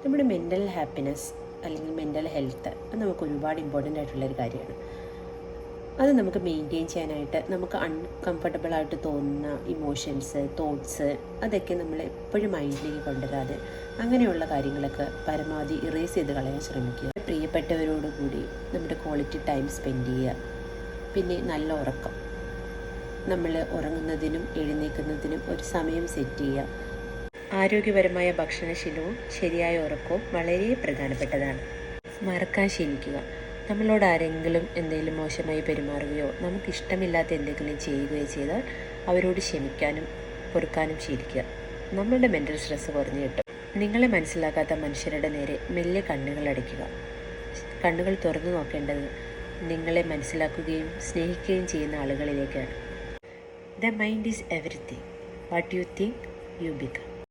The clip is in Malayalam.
നമ്മുടെ മെൻ്റൽ ഹാപ്പിനെസ് അല്ലെങ്കിൽ മെൻ്റൽ ഹെൽത്ത് അത് നമുക്ക് ഒരുപാട് ഇമ്പോർട്ടൻ്റ് ആയിട്ടുള്ളൊരു കാര്യമാണ്. അത് നമുക്ക് മെയിൻറ്റെയിൻ ചെയ്യാനായിട്ട് നമുക്ക് അൺകംഫർട്ടബിളായിട്ട് തോന്നുന്ന ഇമോഷൻസ്, തോട്ട്സ് അതൊക്കെ നമ്മൾ എപ്പോഴും മൈൻഡിലേക്ക് കൊണ്ടുവരാതെ അങ്ങനെയുള്ള കാര്യങ്ങളൊക്കെ പരമാവധി ഇറേസ് ചെയ്ത് കളയാൻ ശ്രമിക്കുക. പ്രിയപ്പെട്ടവരോട് കൂടി നമ്മുടെ ക്വാളിറ്റി ടൈം സ്പെൻഡ് ചെയ്യുക. പിന്നെ നല്ല ഉറക്കം, നമ്മൾ ഉറങ്ങുന്നതിനും എഴുന്നേൽക്കുന്നതിനും ഒരു സമയം സെറ്റ് ചെയ്യുക. ആരോഗ്യപരമായ ഭക്ഷണശീലവും ശരിയായ ഉറക്കവും വളരെ പ്രധാനപ്പെട്ടതാണ്. മറക്കാൻ ശീലിക്കുക. നമ്മളോട് ആരെങ്കിലും എന്തെങ്കിലും മോശമായി പെരുമാറുകയോ നമുക്കിഷ്ടമില്ലാത്ത എന്തെങ്കിലും ചെയ്യുകയോ ചെയ്താൽ അവരോട് ക്ഷമിക്കാനും പൊറുക്കാനും ശീലിക്കുക. നമ്മളുടെ മെൻ്റൽ സ്ട്രെസ്സ് കുറഞ്ഞു കിട്ടും. നിങ്ങളെ മനസ്സിലാക്കാത്ത മനുഷ്യരുടെ നേരെ മെല്ലെ കണ്ണുകൾ അടയ്ക്കുക. കണ്ണുകൾ തുറന്നു നോക്കേണ്ടത് നിങ്ങളെ മനസ്സിലാക്കുകയും സ്നേഹിക്കുകയും ചെയ്യുന്ന ആളുകളിലേക്കാണ്. The mind is everything. What you think, you become.